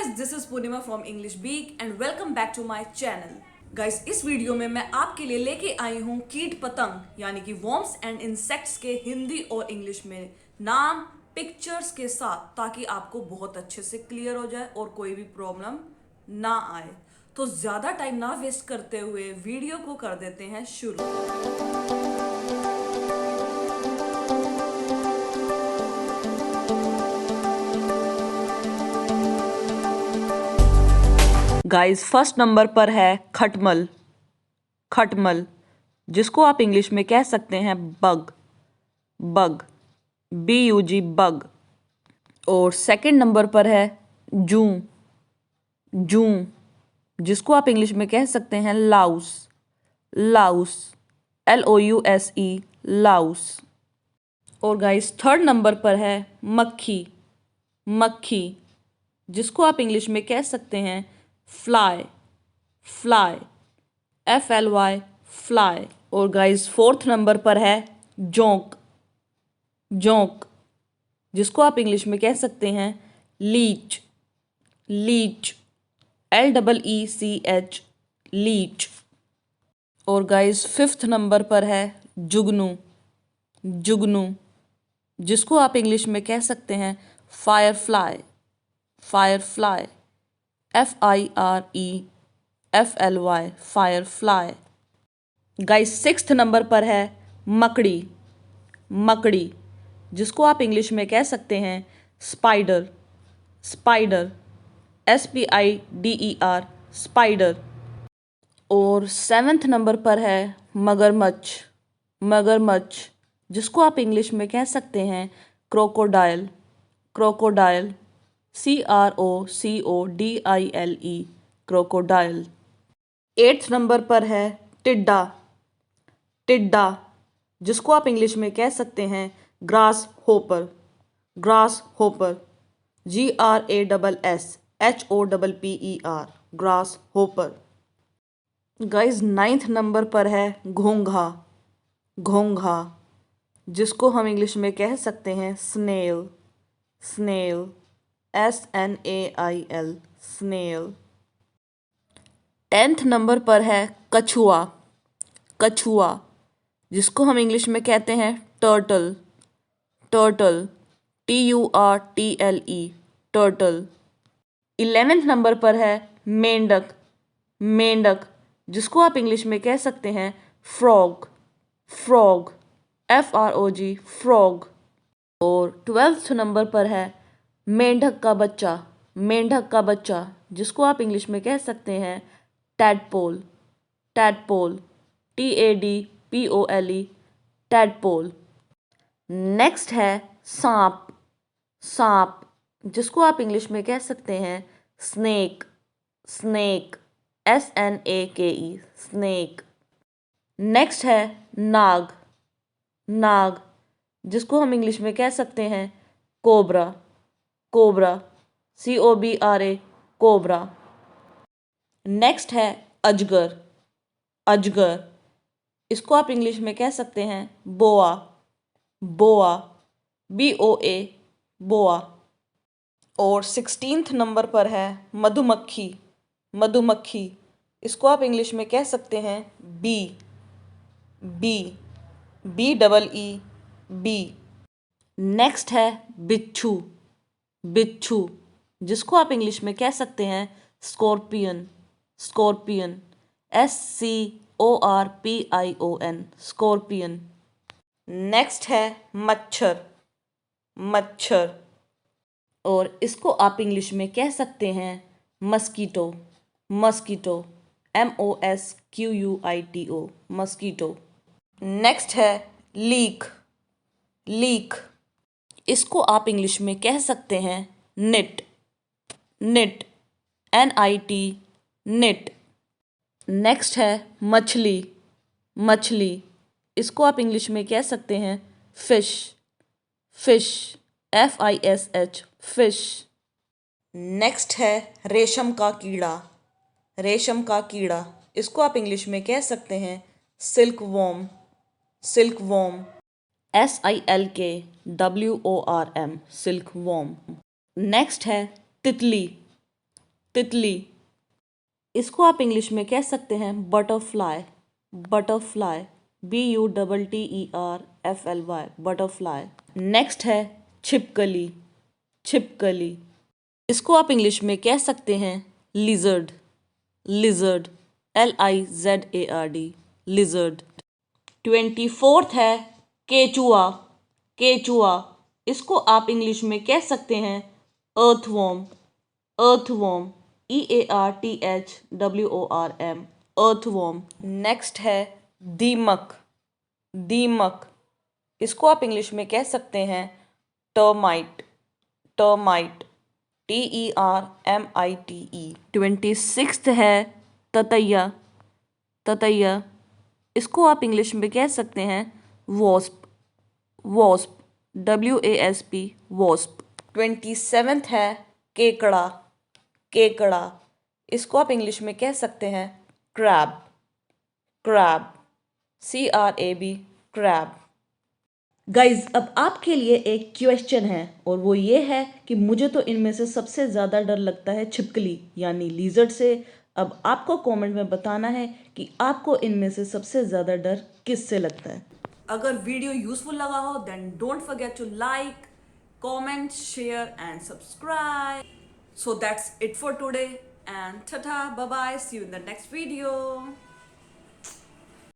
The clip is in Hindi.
guys, this is Purnima from English Beak and welcome back to my channel. Guys इस वीडियो में मैं आपके लिए लेके आई हूँ कीट पतंग यानी कि वर्म्स एंड इंसेक्ट्स के हिंदी और इंग्लिश में नाम पिक्चर्स के साथ, ताकि आपको बहुत अच्छे से क्लियर हो जाए और कोई भी प्रॉब्लम ना आए। तो ज्यादा टाइम ना वेस्ट करते हुए वीडियो को कर देते हैं शुरू। गाइस फर्स्ट नंबर पर है खटमल। खटमल जिसको आप इंग्लिश में कह सकते हैं बग। Bug BUG bug. और सेकंड नंबर पर है जू। जू जिसको आप इंग्लिश में कह सकते हैं लाउस। Laue's LOUSE Laue's. और गाइस थर्ड नंबर पर है मक्खी। मक्खी जिसको आप इंग्लिश में कह सकते हैं फ्लाई। Fly FLY fly. और गाइस फोर्थ नंबर पर है जोंक। जोंक जिसको आप इंग्लिश में कह सकते हैं लीच। Leech LEECH leech. और गाइस फिफ्थ नंबर पर है जुगनू। जुगनू जिसको आप इंग्लिश में कह सकते हैं Firefly. Firefly FIREFLY Firefly. Guys sixth number पर है मकड़ी। मकड़ी जिसको आप इंग्लिश में कह सकते हैं स्पाइडर। Spider SPIDER spider. और सेवेंथ नंबर पर है मगरमच्छ। मगरमच्छ जिसको आप इंग्लिश में कह सकते हैं crocodile. Crocodile CROCODILE crocodile. Eighth number पर है टिड्डा। टिड्डा जिसको आप इंग्लिश में कह सकते हैं grass hopper. Grass hopper GRASSHOPPER grass hopper. Guys ninth number पर है घोंघा। घोंघा जिसको हम इंग्लिश में कह सकते हैं snail. Snail SNAIL snail. Tenth number पर है कछुआ। कछुआ जिसको हम इंग्लिश में कहते हैं turtle. Turtle TURTLE turtle. Eleventh number पर है मेंढक। मेंढक जिसको आप इंग्लिश में कह सकते हैं फ्रॉग। Frog FROG frog. और ट्वेल्थ नंबर पर है मेंढक का बच्चा। मेंढक का बच्चा जिसको आप इंग्लिश में कह सकते हैं tadpole. Tadpole TADPOLE tadpole. Next है सांप। सांप जिसको आप इंग्लिश में कह सकते हैं snake. Snake SNAKE snake. Next है नाग। नाग जिसको हम इंग्लिश में कह सकते हैं cobra. Cobra COBRA cobra. Next है अजगर। अजगर इसको आप इंग्लिश में कह सकते हैं बोआ। बोआ BOA बोआ। और 16th नंबर पर है मधुमक्खी। मधुमक्खी इसको आप इंग्लिश में कह सकते हैं बी। बी BEE नेक्स्ट है बिच्छू। बिच्छू जिसको आप इंग्लिश में कह सकते हैं scorpion. Scorpion SCORPION scorpion. Next है मच्छर। मच्छर और इसको आप इंग्लिश में कह सकते हैं mosquito. Mosquito MOSQUITO mosquito. Next है लीक। लीक इसको आप इंग्लिश में कह सकते हैं nit. Nit NIT nit. Next है मछली। मछली इसको आप इंग्लिश में कह सकते हैं fish. Fish FISH fish. Next है रेशम का कीड़ा। रेशम का कीड़ा इसको आप इंग्लिश में कह सकते हैं silk worm. Silk worm SILKWORM silk worm. Next है तितली। तितली। इसको आप इंग्लिश में कह सकते हैं butterfly, butterfly, BUTTERFLY, butterfly. Next है छिपकली, छिपकली। इसको आप इंग्लिश में कह सकते हैं lizard, lizard, LIZARD, lizard. 24th है केचुआ, केचुआ। इसको आप इंग्लिश में कह सकते हैं earthworm, earthworm, EARTHWORM, earthworm. Next है दीमक, दीमक। इसको आप इंग्लिश में कह सकते हैं टर्माइट, टर्माइट, TERMITE। 26th है ततैया, ततैया। इसको आप इंग्लिश में कह सकते हैं wasp, wasp, WASP, wasp. 27th है केकड़ा, केकड़ा। इसको आप इंग्लिश में कह सकते हैं crab, crab, CRAB, crab. Guys अब आपके लिए एक क्वेश्चन है और वो ये है कि मुझे तो इनमें से सबसे ज़्यादा डर लगता है छिपकली यानी लीजर्ड से। अब आपको कमेंट में बताना है कि आपको इनमें से सबसे ज़्यादा डर किससे लगता है। अगर वीडियो यूजफुल लगा हो then don't forget to like, comment, share and subscribe. So that's it for today and tata, bye bye, see you in the next video.